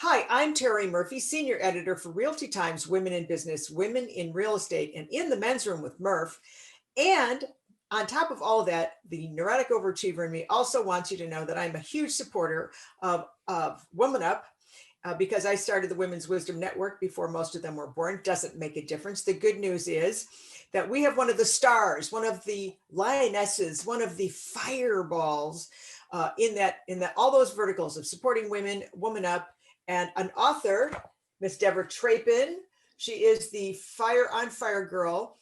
Hi, I'm Terry Murphy, Senior Editor for Realty Times Women in Business, Women in Real Estate, and in the men's room with Murph. And on top of all of that, the neurotic overachiever in me also wants you to know that I'm a huge supporter of WomanUp because I started the Women's Wisdom Network before most of them were born. Doesn't make a difference. The good news is that we have one of the stars, one of the lionesses, one of the fireballs in that all those verticals of supporting women, WomanUp, and an author, Miss Debra Trappen. She is the Fire on Fire girl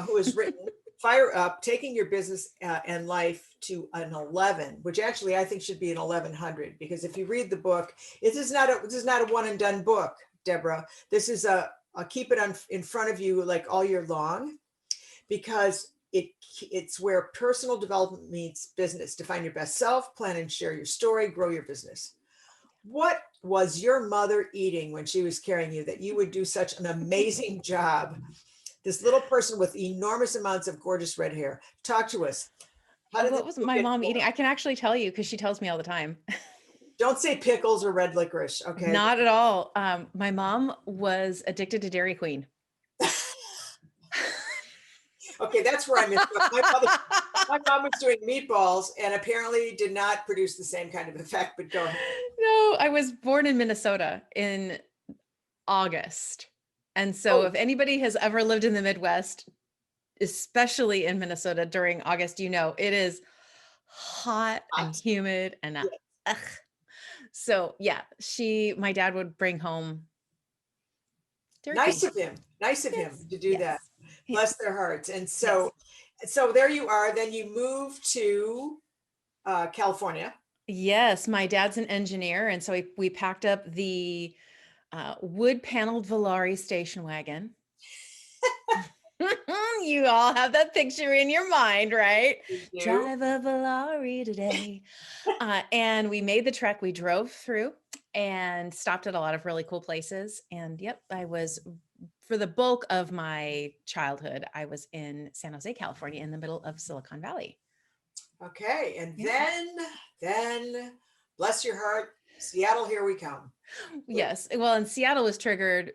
who has written Fire Up, Taking Your Business and Life to an 11, which actually I think should be an 1100, because if you read the book, this is not a one and done book, Debra. This is a keep it in front of you like all year long, because it's where personal development meets business. Define your best self, plan and share your story, grow your business. What was your mother eating when she was carrying you that you would do such an amazing job? This little person with enormous amounts of gorgeous red hair. Talk to us. How did What was my mom eating? I can actually tell you because she tells me all the time. Don't say pickles or red licorice, okay? Not at all. My mom was addicted to Dairy Queen. Okay, that's where I missed it. My mom was doing meatballs and apparently did not produce the same kind of effect, but go ahead. No, I was born in Minnesota in August. And so Oh, if anybody has ever lived in the Midwest, especially in Minnesota during August, it is hot and hot. humid and Yeah. ugh. So yeah, my dad would bring home Dairy Queen. Nice of him Yes, to do that. yes, Bless yes, their hearts. And yes. so there you are. Then you move to California. Yes, my dad's an engineer, and so we packed up the wood paneled Volare station wagon. You all have that picture in your mind, right? You do. Drive a Volare today. And we made the trek. We drove through and stopped at a lot of really cool places. And yep, for the bulk of my childhood, I was in San Jose, California, in the middle of Silicon Valley. Okay. And Yeah. then bless your heart, Seattle, here we come. Yes. Well, and Seattle was triggered,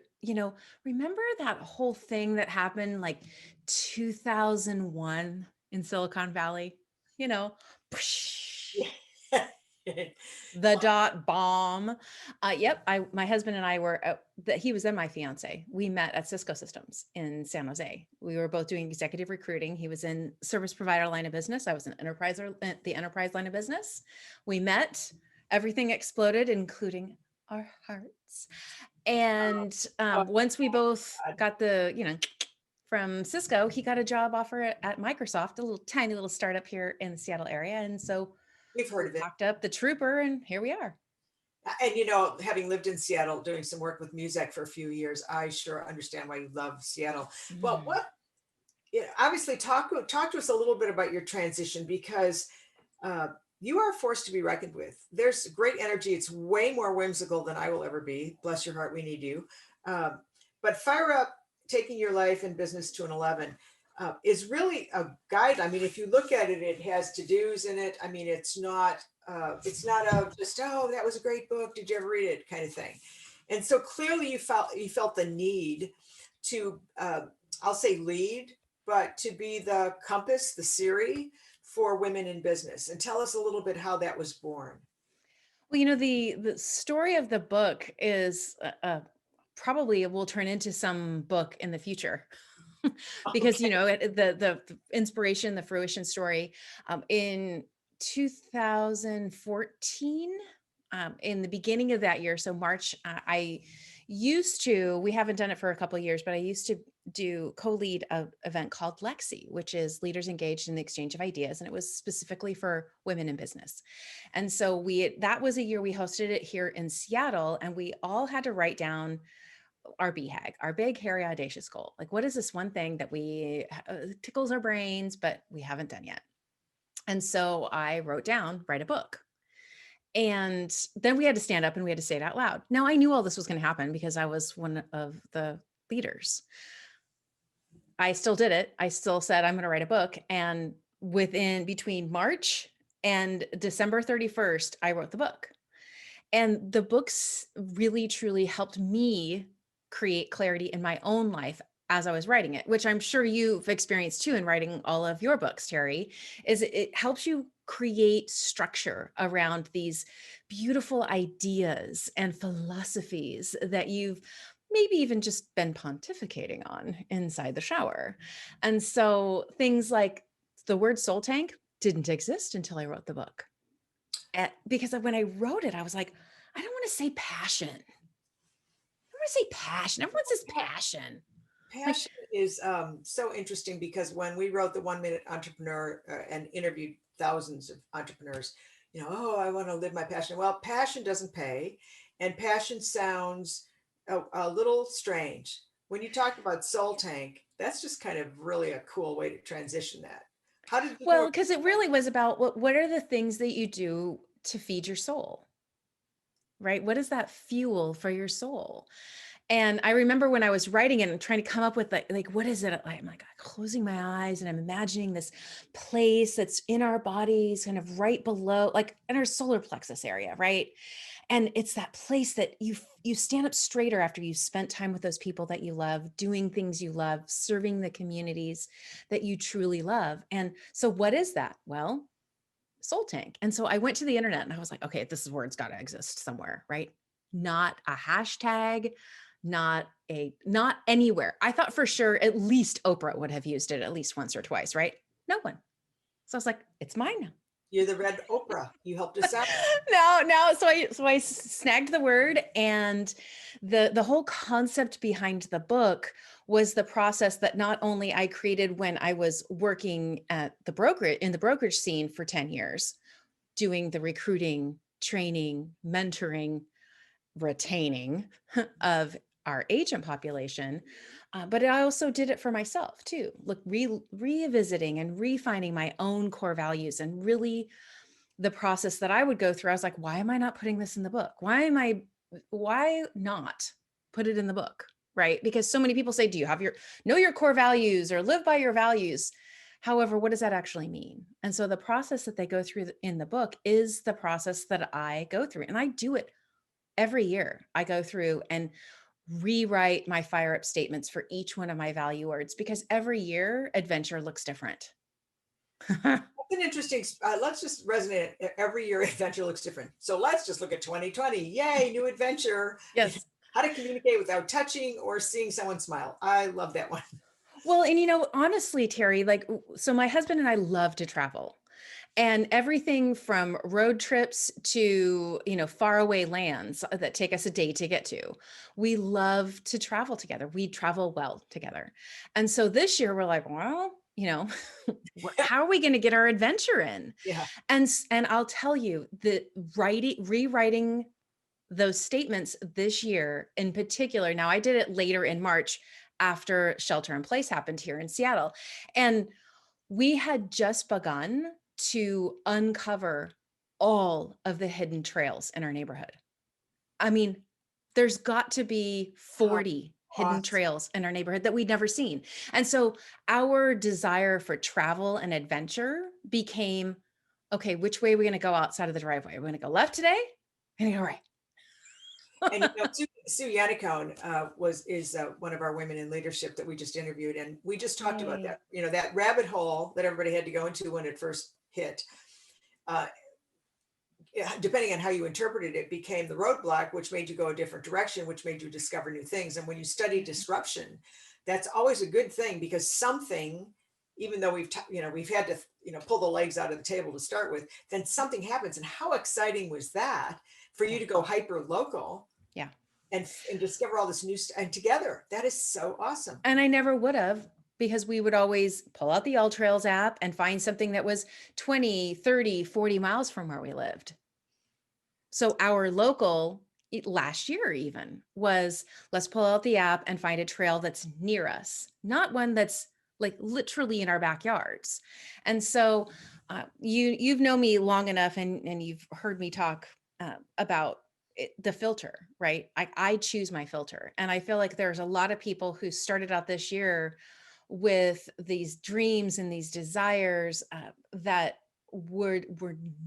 remember that whole thing that happened like 2001 in Silicon Valley? You know, the dot bomb. Yep. My husband and I he was then my fiance. We met at Cisco Systems in San Jose. We were both doing executive recruiting. He was in service provider line of business. I was in the enterprise line of business. We met, everything exploded, including our hearts. And Oh, once we both God. got from Cisco, he got a job offer at Microsoft, a little tiny little startup here in the Seattle area. And so We've heard we of it. talked up the trooper and here we are. And having lived in Seattle, doing some work with music for a few years, I sure understand why you love Seattle. Well, Mm. obviously talk to us a little bit about your transition, because uh, you are a force to be reckoned with. There's great energy. It's way more whimsical than I will ever be. Bless your heart, we need you. But Fire Up, Taking Your Life and Business to an 11 is really a guide. I mean, if you look at it, it has to-dos in it. I mean, it's not a just, oh, that was a great book, did you ever read it, kind of thing. And so clearly you felt the need to I'll say lead, but to be the compass, the Siri for women in business. And tell us a little bit how that was born. Well, the story of the book is probably will turn into some book in the future. Because Okay. the inspiration, the fruition story, in 2014, in the beginning of that year, so March, we haven't done it for a couple of years, but I used to co-lead an event called Lexi, which is Leaders Engaged in the Exchange of Ideas, and it was specifically for women in business. And so that was a year we hosted it here in Seattle, and we all had to write down our BHAG, our big, hairy, audacious goal. Like, what is this one thing that tickles our brains, but we haven't done yet? And so I wrote down, write a book. And then we had to stand up and we had to say it out loud. Now, I knew all this was going to happen because I was one of the leaders. I still did it. I still said, I'm going to write a book. And between March and December 31st, I wrote the book. And the books really truly helped me create clarity in my own life as I was writing it, which I'm sure you've experienced too in writing all of your books, Terry, is it helps you create structure around these beautiful ideas and philosophies that you've maybe even just been pontificating on inside the shower. And so things like the word soul tank didn't exist until I wrote the book. Because when I wrote it, I was like, I don't want to say passion. I don't want to say passion. Everyone says passion. Like, Passion is so interesting because when we wrote the 1 Minute Entrepreneur and interviewed thousands of entrepreneurs, oh, I want to live my passion. Well, passion doesn't pay, and passion sounds a little strange. When you talk about soul tank, that's just kind of really a cool way to transition that. How did you come well, up? because it really was about what are the things that you do to feed your soul, right? What is that fuel for your soul? And I remember when I was writing it and trying to come up with like what is it? I'm like closing my eyes and I'm imagining this place that's in our bodies, kind of right below, like in our solar plexus area, right? And it's that place that you stand up straighter after you've spent time with those people that you love, doing things you love, serving the communities that you truly love. And so what is that? Well, soul tank. And so I went to the internet and I was like, okay, this is where it's got to exist somewhere, right? Not a hashtag, not anywhere. I thought for sure at least Oprah would have used it at least once or twice, right? No one. So I was like, it's mine now. You're the red Oprah. You helped us out. No. So I snagged the word, and the whole concept behind the book was the process that not only I created when I was working at the brokerage scene for 10 years, doing the recruiting, training, mentoring, retaining of our agent population. But I also did it for myself too. Look, revisiting and refining my own core values, and really the process that I would go through. I was like, why am I not putting this in the book? Why not put it in the book? Right? Because so many people say, do you have know your core values or live by your values? However, what does that actually mean? And so the process that they go through in the book is the process that I go through. And I do it every year. I go through and rewrite my fire up statements for each one of my value words, because every year adventure looks different. That's an interesting, let's just resonate. Every year adventure looks different. So let's just look at 2020. Yay, new adventure. Yes. How to communicate without touching or seeing someone smile. I love that one. Well, and honestly, Terry, like, so my husband and I love to travel, and everything from road trips to, faraway lands that take us a day to get to. We love to travel together. We travel well together. And so this year we're like, well, how are we going to get our adventure in? Yeah. And I'll tell you that rewriting those statements this year in particular. Now I did it later in March after shelter in place happened here in Seattle. And we had just begun to uncover all of the hidden trails in our neighborhood. I mean, there's got to be How 40 hidden awesome. trails in our neighborhood that we'd never seen. And so our desire for travel and adventure became, okay, which way are we going to go outside of the driveway? Are we going to go left today? We're going to go right. And Sue Yannicone is one of our women in leadership that we just interviewed, and we just talked about Yay. that. That rabbit hole that everybody had to go into when it first hit. Uh, Depending on how you interpreted it, became the roadblock, which made you go a different direction, which made you discover new things. And when you study disruption, that's always a good thing, because something, even though we've had to pull the legs out of the table to start with, then something happens. And how exciting was that for you Yeah. to go hyper local Yeah. and discover all this new stuff and together? That is so awesome. And I never would have, because we would always pull out the All Trails app and find something that was 20, 30, 40 miles from where we lived. So our local last year even was, let's pull out the app and find a trail that's near us, not one that's like literally in our backyards. And so you've known me long enough, and you've heard me talk about the filter, right? I choose my filter. And I feel like there's a lot of people who started out this year with these dreams and these desires that were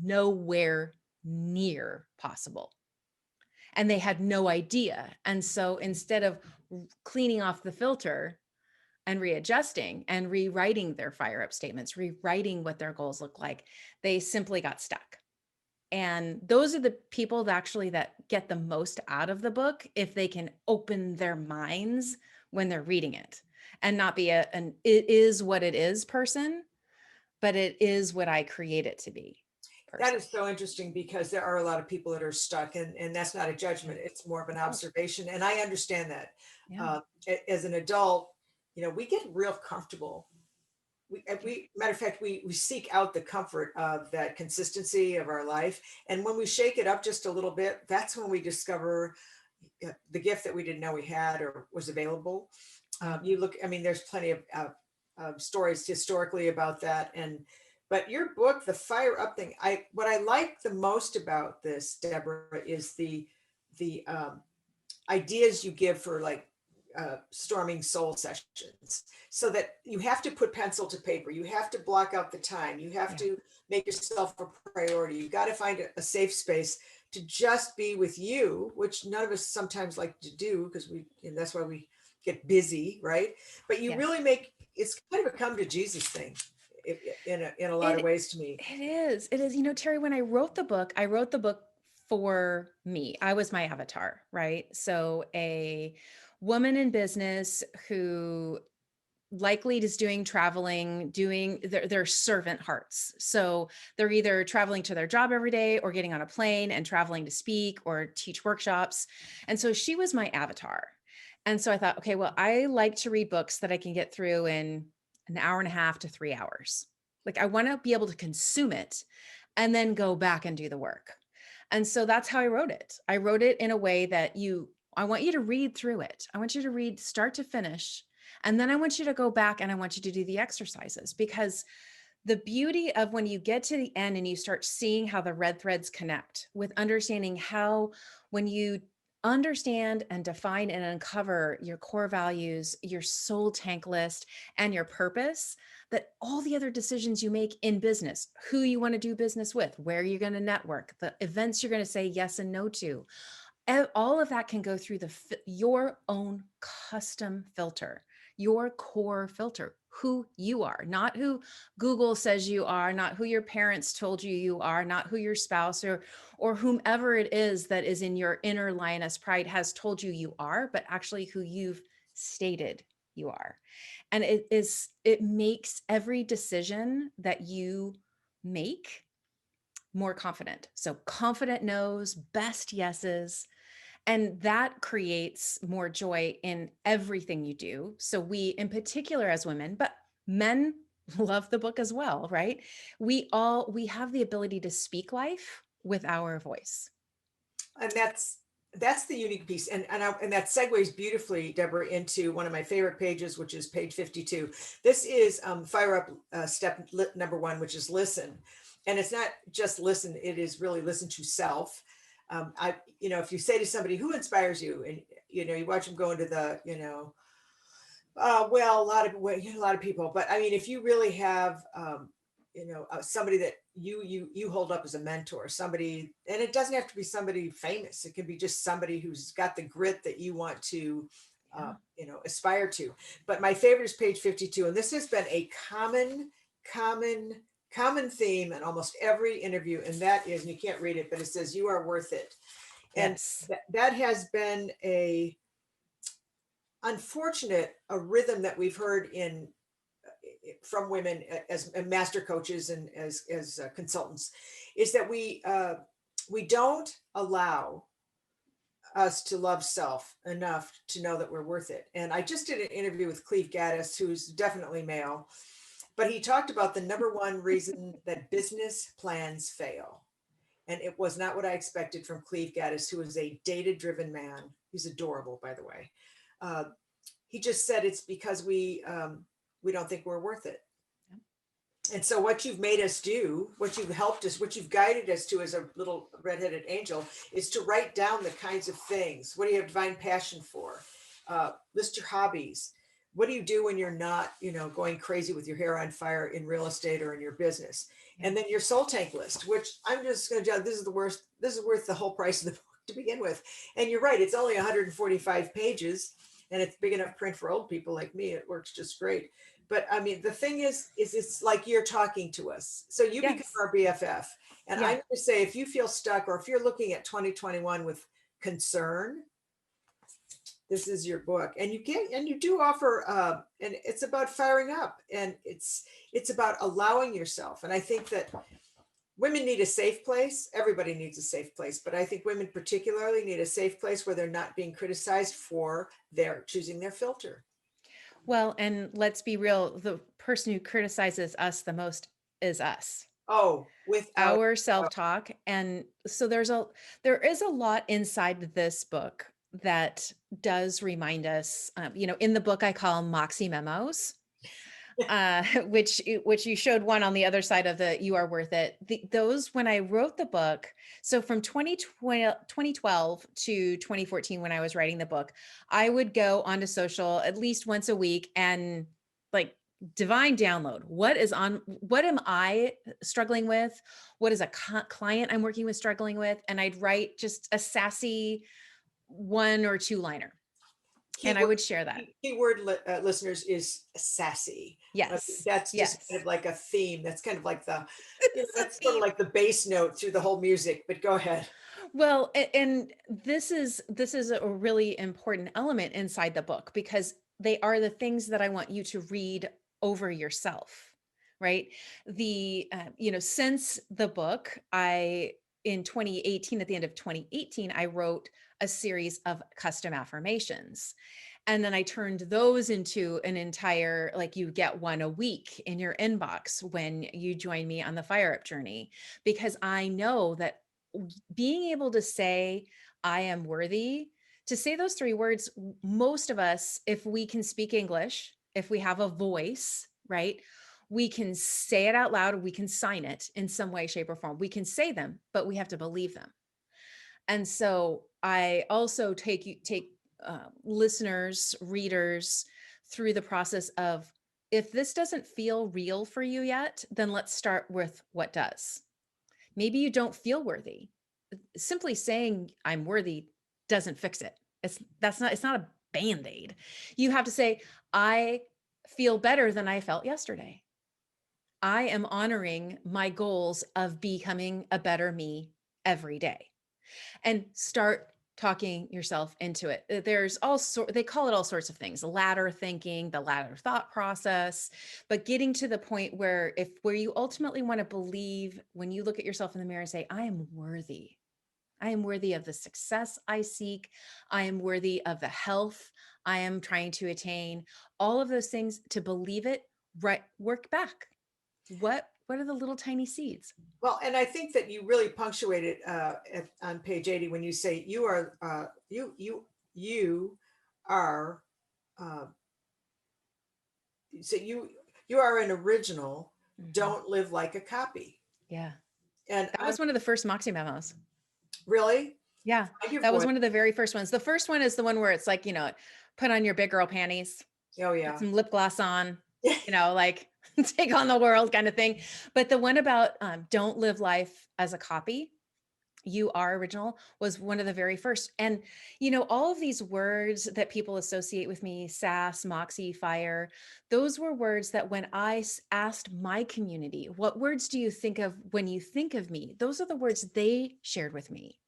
nowhere near possible. and they had no idea. And so instead of cleaning off the filter and readjusting and rewriting their fire up statements, rewriting what their goals look like, they simply got stuck. And those are the people that actually that get the most out of the book if they can open their minds when they're reading it and not be an it is what it is person, but it is what I create it to be That person. is so interesting because there are a lot of people that are stuck, and that's not a Yeah. judgment. It's more of an No. observation. And I understand that. Yeah. As an adult, we get real comfortable. Yeah. Matter of fact, we seek out the comfort of that consistency of our life. And when we shake it up just a little bit, that's when we discover the gift that we didn't know we had or was available. Yeah. You look, I mean, there's plenty of stories historically about that. But your book, the fire up thing, what I like the most about this, Deborah, is the ideas you give for like storming soul sessions, so that you have to put pencil to paper, you have to block out the time, you have Yeah. to make yourself a priority, you've got to find a safe space to just be with you, which none of us sometimes like to do because and that's why we get busy, right? But you really Yes. make it's kind of a come to Jesus thing in a lot of It ways to me. it is. It is. Terry, when I wrote the book for me. I was my avatar, right? So a woman in business who likely is doing traveling, doing their servant hearts. So they're either traveling to their job every day or getting on a plane and traveling to speak or teach workshops. And so she was my avatar. And so I thought, okay, well, I like to read books that I can get through in an hour and a half to 3 hours. Like I want to be able to consume it and then go back and do the work. And so that's how I wrote it. I wrote it in a way that I want you to read through it. I want you to read start to finish. And then I want you to go back and I want you to do the exercises, because the beauty of when you get to the end and you start seeing how the red threads connect with understanding how, when you understand and define and uncover your core values, your soul tank list, and your purpose, that all the other decisions you make in business, who you want to do business with, where you're going to network, the events you're going to say yes and no to, all of that can go through your own custom filter, your core filter, who you are, not who Google says you are, not who your parents told you are, not who your spouse or whomever it is that is in your inner lioness pride has told you are, but actually who you've stated you are. And it makes every decision that you make more confident. So confident no's, best yeses, and that creates more joy in everything you do. So we, in particular as women, but men love the book as well, right? We have the ability to speak life with our voice. And that's the unique piece, and that segues beautifully, Deborah, into one of my favorite pages, which is page 52. This is fire up step number one, which is listen. And it's not just listen, it is really listen to self. If you say to somebody, who inspires you, and you watch them go into the well, a lot of people, but I mean, if you really have, somebody that you hold up as a mentor, somebody, and it doesn't have to be somebody famous. It could be just somebody who's got the grit that you want to, Yeah. aspire to. But my favorite is page 52, and this has been a common, common theme in almost every interview, and that is, and you can't read it, but it says, "You are worth it," and Yes. that has been a rhythm that we've heard from women as master coaches and as consultants, is that we don't allow us to love self enough to know that we're worth it. And I just did an interview with Cleve Gaddis, who's definitely male, but he talked about the number one reason that business plans fail. And it was not what I expected from Cleve Gaddis, who is a data driven man. He's adorable, by the way. Uh, he just said it's because we don't think we're worth it. And so what you've made us do, what you've helped us, what you've guided us to as a little redheaded angel, is to write down the kinds of things. What do you have divine passion for? List your hobbies. What do you do when you're not, going crazy with your hair on fire in real estate or in your business? Yeah. And then your soul tank list, which I'm just going to tell you, this is worth the whole price of the book, to begin with. And you're right, it's only 145 pages and it's big enough print for old people like me. It works just great. But I mean, the thing is it's like you're talking to us. So you become Yes. our BFF. And I'm Yeah. going to say, if you feel stuck or if you're looking at 2021 with concern, this is your book. And you do offer, and it's about firing up, and it's about allowing yourself. And I think that women need a safe place. Everybody needs a safe place, but I think women particularly need a safe place where they're not being criticized for their choosing their filter. Well, and let's be real, the person who criticizes us the most is us. Oh, without Our self-talk. And so there is a lot inside this book that does remind us, in the book I call Moxie memos, which you showed one on the other side of the "You Are Worth It." Those, when I wrote the book, so from 2012 to 2014, when I was writing the book, I would go onto social at least once a week and like divine download. What am I struggling with? What is a client I'm working with struggling with? And I'd write just a sassy one or two liner, and I keyword, would share that. listeners is sassy. Yes. That's just kind Yes. of like a theme. That's kind of like It's a that's sort of theme. like the bass note through the whole music, but go ahead. Well, and this is a really important element inside the book, because they are the things that I want you to read over yourself, right? Since the book, in 2018, at the end of 2018, I wrote a series of custom affirmations. And then I turned those into an entire, like, you get one a week in your inbox when you join me on the fire up journey, because I know that being able to say, I am worthy, to say those three words, most of us, if we can speak English, if we have a voice, right? We can say it out loud, we can sign it in some way, shape, or form. We can say them, but we have to believe them. And so I also take listeners, readers through the process of, if this doesn't feel real for you yet, then let's start with what does. Maybe you don't feel worthy. Simply saying I'm worthy doesn't fix it. It's not a band-aid. You have to say, I feel better than I felt yesterday. I am honoring my goals of becoming a better me every day, and start talking yourself into it. There's they call it all sorts of things, ladder thinking, the ladder thought process, but getting to the point where you ultimately want to believe, when you look at yourself in the mirror and say, I am worthy. I am worthy of the success I seek. I am worthy of the health I am trying to attain. All of those things, to believe it, right? Work back. What are the little tiny seeds? Well, and I think that you really punctuated on page 80 when you say you are you are uh, so you are an original. Mhm. Don't live like a copy. Yeah. And That I'm was one of the first Moxie memos. really Yeah. find your That was voice. one of the very first ones. The first one is the one where it's like, put on your big girl panties, Oh put yeah. some lip gloss on, like take on the world kind of thing. But the one about don't live life as a copy, you are original, was one of the very first. And all of these words that people associate with me, sass, moxie, fire, those were words that when I asked my community, what words do you think of when you think of me, those are the words they shared with me.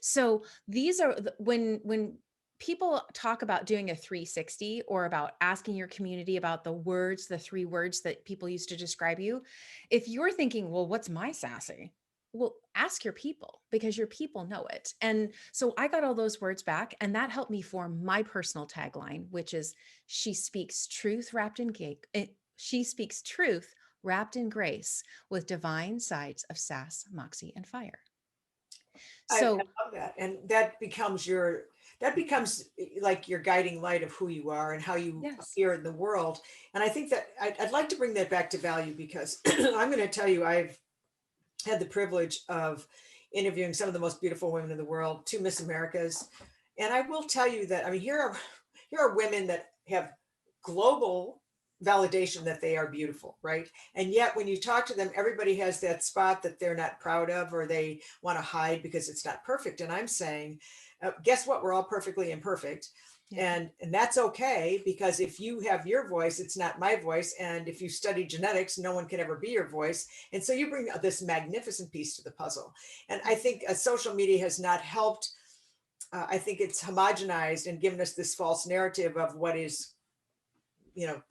So these are when people talk about doing a 360, or about asking your community about the three words that people used to describe you, if you're thinking, well, what's my sassy? Well, ask your people, because your people know it. And so I got all those words back, and that helped me form my personal tagline, which is, she speaks truth wrapped in cake. She speaks truth wrapped in grace, with divine sides of sass, moxie, and fire. I So love that. And that becomes like your guiding light of who you are and how you yes. appear in the world. And I think that I'd like to bring that back to value, because I'm going to tell you, I've had the privilege of interviewing some of the most beautiful women in the world, two Miss Americas. And I will tell you that, I mean, here are women that have global validation that they are beautiful, right? And yet when you talk to them, everybody has that spot that they're not proud of or they want to hide because it's not perfect. And I'm saying, guess what? We're all perfectly imperfect. Yeah. And that's okay, because if you have your voice, it's not my voice. And if you study genetics, no one can ever be your voice. And so you bring this magnificent piece to the puzzle. And I think social media has not helped. I think it's homogenized and given us this false narrative of what is,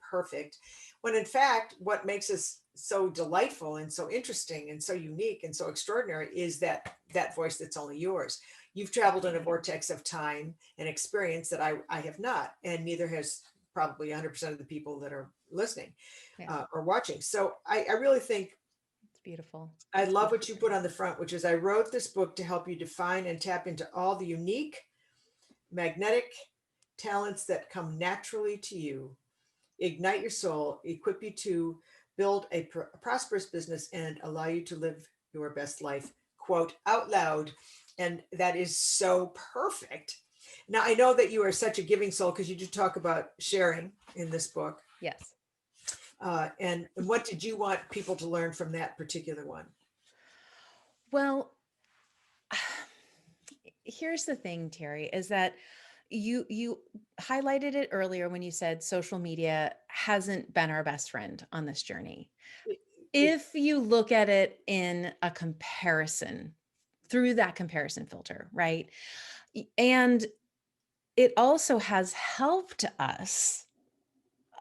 perfect, when in fact what makes us so delightful and so interesting and so unique and so extraordinary is that voice that's only yours. You've traveled in a vortex of time and experience that I have not, and neither has probably 100% of the people that are listening Yeah. or watching. So I really think It's beautiful. I It's love what you beautiful. put on the front, which is, I wrote this book to help you define and tap into all the unique magnetic talents that come naturally to you, ignite your soul, equip you to build a prosperous business, and allow you to live your best life, quote out loud. And that is so perfect. Now, I know that you are such a giving soul because you do talk about sharing in this book. Yes. And what did you want people to learn from that particular one? Well, here's the thing, Terry, is that you highlighted it earlier when you said social media hasn't been our best friend on this journey. It, If you look at it in a comparison, through that comparison filter, right? And it also has helped us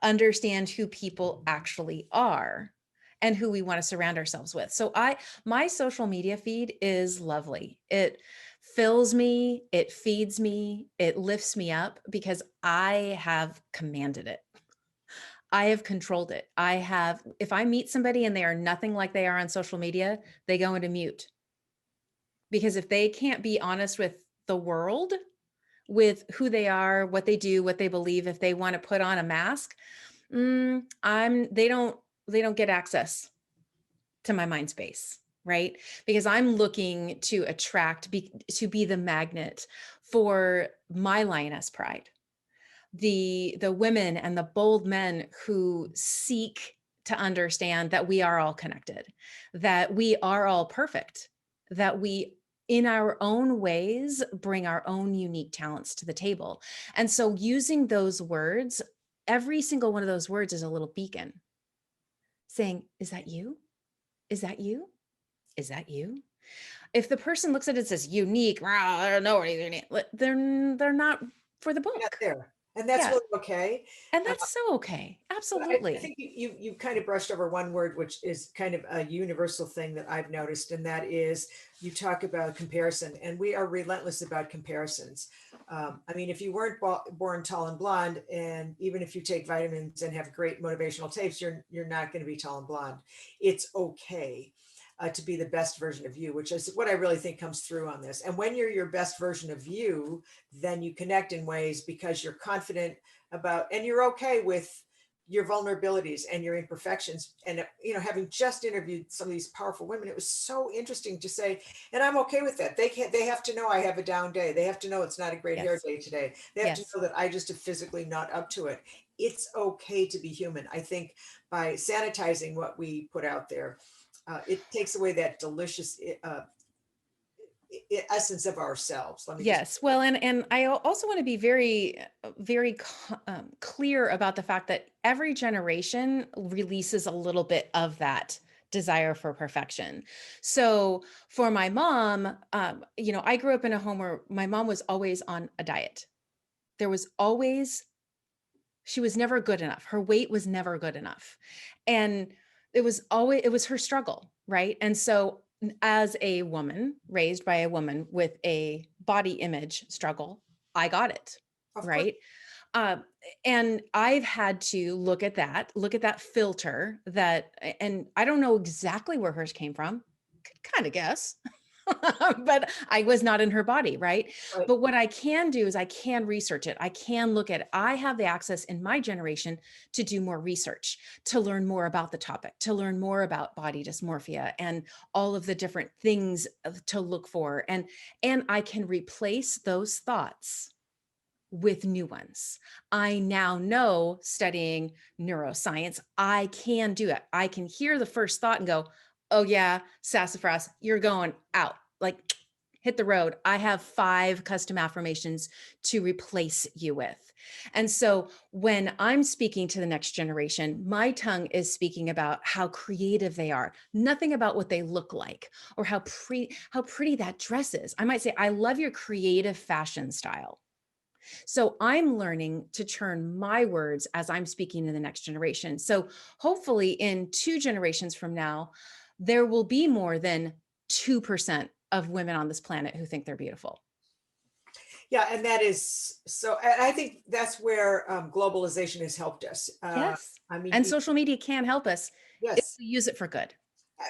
understand who people actually are and who we want to surround ourselves with. So my social media feed is lovely. It fills me, it feeds me, it lifts me up because I have commanded it. I have controlled it. If I meet somebody and they are nothing like they are on social media, they go into mute. Because if they can't be honest with the world, with who they are, what they do, what they believe, if they want to put on a mask, they don't get access to my mind space, right? Because I'm looking to to be the magnet for my lioness pride, the women and the bold men who seek to understand that we are all connected, that we are all perfect, that we in our own ways bring our own unique talents to the table. And so using those words, every single one of those words is a little beacon saying, is that you? Is that you? Is that you? If the person looks at it and says unique, I don't know anything, they're not for the you're not book. there. And that's Yeah. really okay. And that's so okay. But I Absolutely. think you kind of brushed over one word, which is kind of a universal thing that I've noticed, and that is you talk about comparison, and we are relentless about comparisons. I mean, if you weren't born tall and blonde, and even if you take vitamins and have great motivational tapes, you're not going to be tall and blonde. It's okay. To be the best version of you, which is what I really think comes through on this. And when you're your best version of you, then you connect in ways because you're confident about, and you're okay with your vulnerabilities and your imperfections. And having just interviewed some of these powerful women, it was so interesting to say, and I'm okay with that. They have to know I have a down day. They have to know it's not a great hair Yes. day today. They have to Yes. know that I just am physically not up to it. It's okay to be human. I think by sanitizing what we put out there, it takes away that delicious essence of ourselves. Let me just. Yes. Well, and I also want to be very, very clear about the fact that every generation releases a little bit of that desire for perfection. So for my mom, I grew up in a home where my mom was always on a diet. There was always She was never good enough. Her weight was never good enough. And it was her struggle, right? And so as a woman raised by a woman with a body image struggle, I got it, Of course. right? Uh, and I've had to look at that filter and I don't know exactly where hers came from. Could kind of guess, but I was not in her body, right? Right. But what I can do is I can research it. I can look at it. I have the access in my generation to do more research, to learn more about the topic, to learn more about body dysmorphia and all of the different things to look for. And I can replace those thoughts with new ones. I now know, studying neuroscience, I can do it. I can hear the first thought and go, oh yeah, sassafras, you're going out. Like, hit the road. I have 5 custom affirmations to replace you with. And so when I'm speaking to the next generation, my tongue is speaking about how creative they are, nothing about what they look like or how pretty that dress is. I might say, I love your creative fashion style. So I'm learning to turn my words as I'm speaking to the next generation. So hopefully in 2 generations from now, there will be more than 2% of women on this planet who think they're beautiful. Yeah, and that is so. And I think that's where globalization has helped us. Yes. I mean, And social media can help us if yes, we use it for good.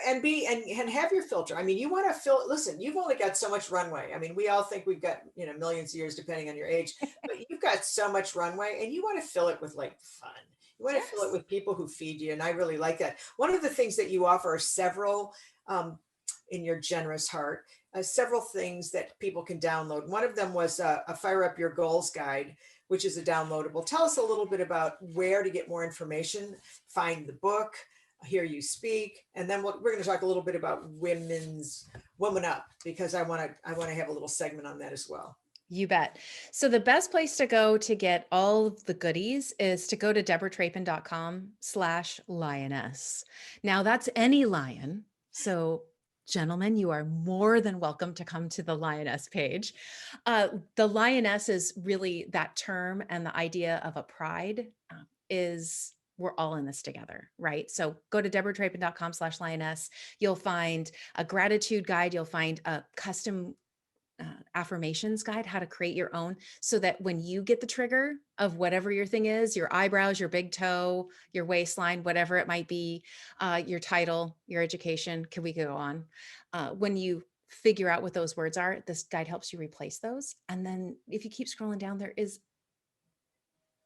and and have your filter. I mean, you want to listen, you've only got so much runway. I mean, we all think we've got, millions of years depending on your age, but you've got so much runway and you want to fill it with like fun. You want to fill it Yes. with people who feed you. And I really like that. One of the things that you offer are several, in your generous heart, several things that people can download. One of them was a Fire Up Your Goals guide, which is a downloadable. Tell us a little bit about where to get more information, find the book, hear you speak, and then we're going to talk a little bit about WomanUp, because I want to have a little segment on that as well. You bet. So the best place to go to get all of the goodies is to go to debratrapen.com/lioness. Now that's any lion. So gentlemen, you are more than welcome to come to the Lioness page. The Lioness is really that term, and the idea of a pride is we're all in this together, right? So go to debratrapen.com/lioness. You'll find a gratitude guide. You'll find a custom affirmations guide, how to create your own, so that when you get the trigger of whatever your thing is, your eyebrows, your big toe, your waistline, whatever it might be, your title, your education, can we go on? When you figure out what those words are, this guide helps you replace those. And then if you keep scrolling down, there is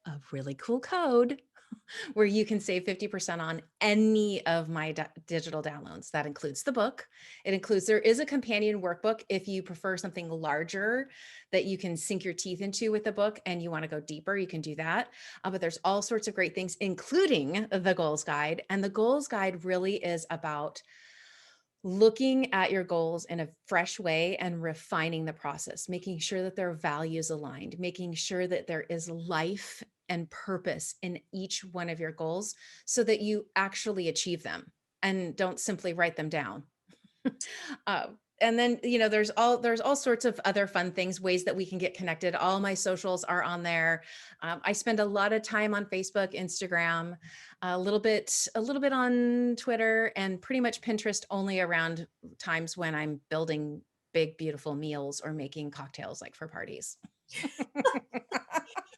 a really cool code where you can save 50% on any of my digital downloads. That includes the book. It includes, there is a companion workbook if you prefer something larger that you can sink your teeth into with the book and you want to go deeper, you can do that. But there's all sorts of great things, including the goals guide. And the goals guide really is about looking at your goals in a fresh way and refining the process, making sure that their values aligned, making sure that there is life and purpose in each one of your goals so that you actually achieve them and don't simply write them down. uh, and then there's all sorts of other fun things, ways that we can get connected. All my socials are on there. I spend a lot of time on Facebook, Instagram, a little bit on Twitter, and pretty much Pinterest only around times when I'm building big beautiful meals or making cocktails like for parties.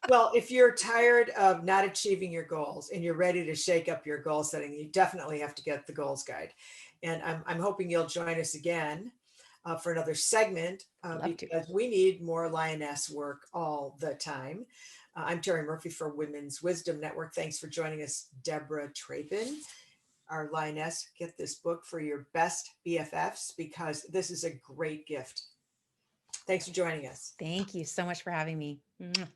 Well, if you're tired of not achieving your goals and you're ready to shake up your goal setting, you definitely have to get the goals guide. And I'm hoping you'll join us again for another segment, Love to. because we need more lioness work all the time. I'm Terry Murphy for Women's Wisdom Network. Thanks for joining us, Debra Trappen, our lioness. Get this book for your best BFFs, because this is a great gift. Thanks for joining us. Thank you so much for having me. Mwah.